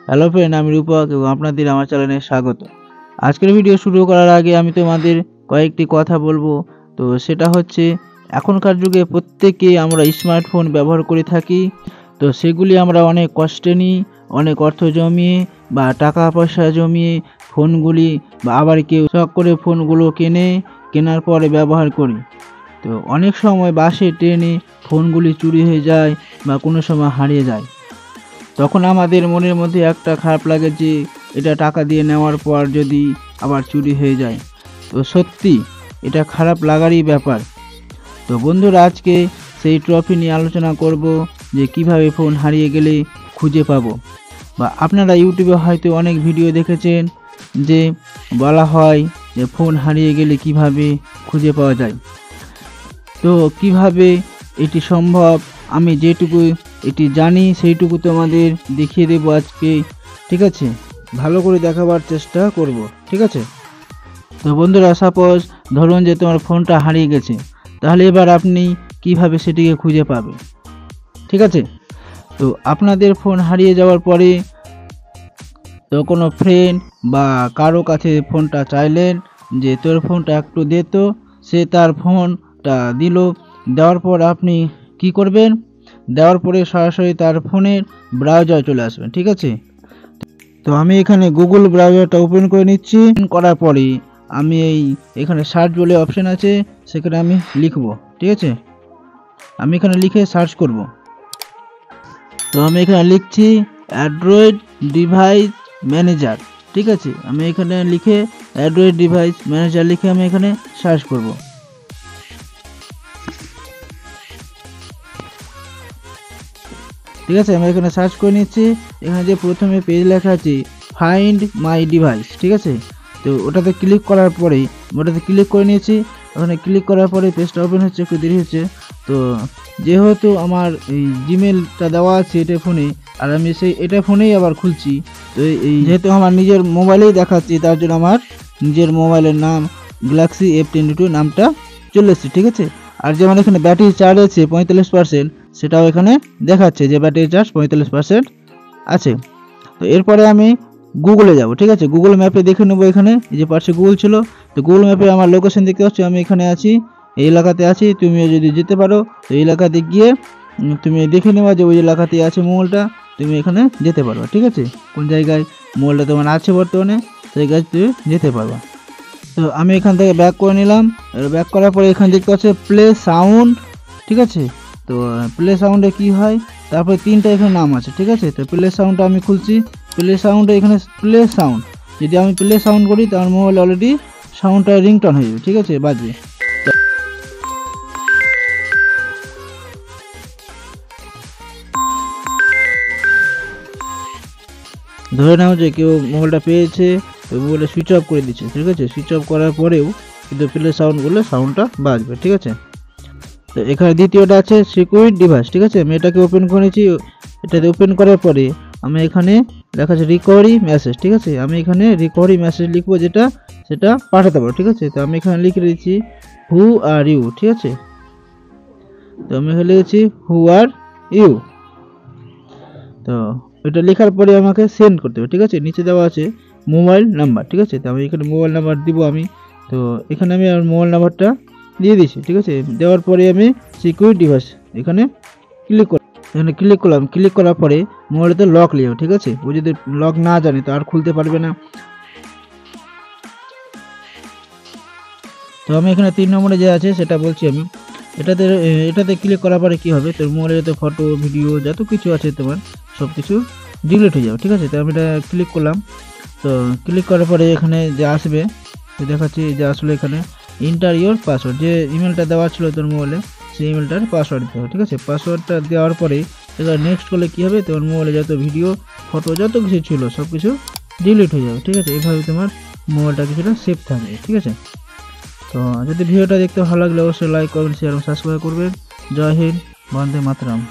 Hello friend, আমি রূপক এবং আপনাদের আমার চ্যানেলে স্বাগত। আজকের ভিডিও শুরু করার আগে আমি তোমাদের কয়েকটি কথা বলবো। তো সেটা হচ্ছে, এখনকার যুগে প্রত্যেকেই আমরা স্মার্টফোন ব্যবহার করে থাকি। তো সেগুলি আমরা অনেক কষ্টে নিই, অনেক অর্থ জমিয়ে বা টাকা পয়সা জমিয়ে ফোনগুলি বা আবার কেউ শখ করে ফোনগুলো কেনার পরে ব্যবহার করি। তো অনেক সময় বাসে ট্রেনে ফোনগুলি চুরি হয়ে যায় বা কোনো সময় হারিয়ে যায়। তখন আমাদের মনের মধ্যে একটা খারাপ লাগে যে এটা টাকা দিয়ে নেওয়ার পর যদি আবার চুরি হয়ে যায়, তো সত্যি এটা খারাপ লাগারই ব্যাপার। তো বন্ধুরা, আজকে সেই ট্রফি নিয়ে আলোচনা করব যে কিভাবে ফোন হারিয়ে গেলে খুঁজে পাবো। বা আপনারা ইউটিউবে হয়তো অনেক ভিডিও দেখেছেন যে বলা হয় যে ফোন হারিয়ে গেলে কিভাবে খুঁজে পাওয়া যায়। তো কিভাবে এটি সম্ভব, আমি যেটুকু এটি জানি সেইটুকু তোমাদের দেখিয়ে দেবো আজকে, ঠিক আছে? ভালো করে দেখাবার চেষ্টা করব, ঠিক আছে? তো বন্ধুরা, সাপোজ ধরুন যে তোমার ফোনটা হারিয়ে গেছে, তাহলে এবার আপনি কিভাবে সেটিকে খুঁজে পাবে, ঠিক আছে? তো আপনাদের ফোন হারিয়ে যাওয়ার পরে তো কোনো ফ্রেন্ড বা কারো কাছে ফোনটা চাইলেন যে তোর ফোনটা একটু দে, তো সে তার ফোনটা দিল। দেওয়ার পর আপনি কি করবেন? দেওয়ার পরে সরাসরি তার ফোনের ব্রাউজার চলে আসবেন, ঠিক আছে? তো আমি এখানে গুগল ব্রাউজারটা ওপেন করে নিচ্ছি। করার পরে আমি এখানে সার্চ বলে অপশন আছে, সেখানে আমি লিখব, ঠিক আছে? আমি এখানে লিখে সার্চ করব। তো আমি এখানে লিখছি অ্যান্ড্রয়েড ডিভাইস ম্যানেজার, ঠিক আছে? আমি এখানে লিখে অ্যান্ড্রয়েড ডিভাইস ম্যানেজার লিখে আমি এখানে সার্চ করব। ঠিক আছে, আমি এখানে সার্চ করে নিচ্ছি। এখানে যে প্রথমে পেজ লেখা আছে ফাইন্ড মাই ডিভাইস, ঠিক আছে? তো ওটাতে ক্লিক করার পরে ওটাতে ক্লিক করে নিয়েছি। ওখানে ক্লিক করার পরে পেজটা ওপেন হচ্ছে, একটু দেরি হচ্ছে। তো যেহেতু আমার এই জিমেলটা দেওয়া আছে এটা ফোনে, আর আমি এটা ফোনেই আবার খুলছি, তো এই যেহেতু আমার নিজের মোবাইলেই দেখাচ্ছি, তার জন্য আমার নিজের মোবাইলের নাম গ্যালাক্সি F22 নামটা চলে এসেছে, ঠিক আছে? আর যেমন এখানে ব্যাটারি চার্জ আছে 45%, সেটাও এখানে দেখাচ্ছে যে ব্যাটারি চার্জ 45% আছে। তো এরপরে আমি গুগলে যাব, ঠিক আছে? গুগল ম্যাপে দেখে নেবো। এখানে এই যে পাশে গুগল ছিল, তো গুগল ম্যাপে আমার লোকেশন দেখতে পাচ্ছি, আমি এখানে আছি, এই এলাকাতে আছি। তুমিও যদি যেতে পারো তো এই এলাকাতে গিয়ে তুমি দেখে নেবা যে ওই এলাকাতে আছে মোবাইলটা, তুমি এখানে যেতে পারবা, ঠিক আছে? কোন জায়গায় মোবাইলটা তোমার আছে বর্তমানে সেই কাজ তুমি যেতে পারবা। তো আমি এখান থেকে ব্যাক করে নিলাম। ব্যাক করার পরে এখানে দেখতে পাচ্ছি প্লে সাউন্ড, ঠিক আছে? তো প্লে সাউন্ডে কি হয়, তারপরে তিনটা এখানে নাম আছে, ঠিক আছে? তো প্লে সাউন্ডটা আমি খুলছি। প্লে সাউন্ডে এখানে প্লে সাউন্ড, যদি আমি প্লে সাউন্ড করি তার মোবাইল অলরেডি সাউন্ডটা রিংটন হয়ে যাবে, ঠিক আছে? বাজবে। ধরে নাও যে কেউ মোবাইলটা পেয়েছে, তো মোবাইলটা সুইচ অফ করে দিচ্ছে, ঠিক আছে? সুইচ অফ করার পরেও কিন্তু প্লে সাউন্ড বললে সাউন্ডটা বাজবে, ঠিক আছে? তো এখানে দ্বিতীয়টা আছে সিকিউর ডিভাইস, ঠিক আছে? আমি এটাকে ওপেন করেছি। এটাতে ওপেন করার পরে আমি এখানে লেখা আছে রিকভারি মেসেজ, ঠিক আছে? আমি এখানে রিকভারি মেসেজ লিখবো, সেটা পাঠাতে পারবো, ঠিক আছে? তো আমি এখানে লিখে দিয়েছি হু আর ইউ, ঠিক আছে? তো আমি এখানে লিখেছি হু আর ইউ। তো এটা লেখার পরে আমাকে সেন্ড করতে হবে, ঠিক আছে? নিচে দেওয়া আছে মোবাইল নাম্বার, ঠিক আছে? তো আমি এখানে মোবাইল নাম্বার দিব আমি। তো এখানে আমি আমার মোবাইল নাম্বারটা দিয়ে দিয়েছি, ঠিক আছে? দেওয়ার পরে আমি সিকিউর ডিভাইস এখানে ক্লিক করলাম। এখানে ক্লিক করলাম। ক্লিক করার পরে মোবাইলটাতে লক নিয়ে যাবে, ঠিক আছে? ও যদি লক না জানে তো আর খুলতে পারবে না। তো আমি এখানে 3 নম্বরে যে আছে সেটা বলছি আমি। এটাতে ক্লিক করার পরে কি হবে, তোর মোবাইলে যত ফটো ভিডিও যত কিছু আছে তোমার সব কিছু ডিলিট হয়ে যাবে, ঠিক আছে? তো আমি এটা ক্লিক করলাম। তো ক্লিক করার পরে এখানে যে আসবে, দেখাচ্ছি যে আসলে এখানে ইন্টার ইওর পাসওয়ার্ড, যে ইমেলটা দেওয়া ছিল তোর মোবাইলে সেই ইমেলটার পাসওয়ার্ড দিতে হবে, ঠিক আছে? পাসওয়ার্ডটা দেওয়ার পরে এবার নেক্সট করলে কী হবে, তোমার মোবাইলে যত ভিডিও ফটো যত কিছু ছিল সব কিছু ডিলিট হয়ে যাবে, ঠিক আছে? এইভাবে তোমার মোবাইলটা কিছুটা সেফ থাকবে, ঠিক আছে? তো যদি ভিডিওটা দেখতে ভালো লাগলে অবশ্যই লাইক করবেন, শেয়ার এবং সাবস্ক্রাইব করবেন। জয় হিন্দ, বন্দে মাতরম।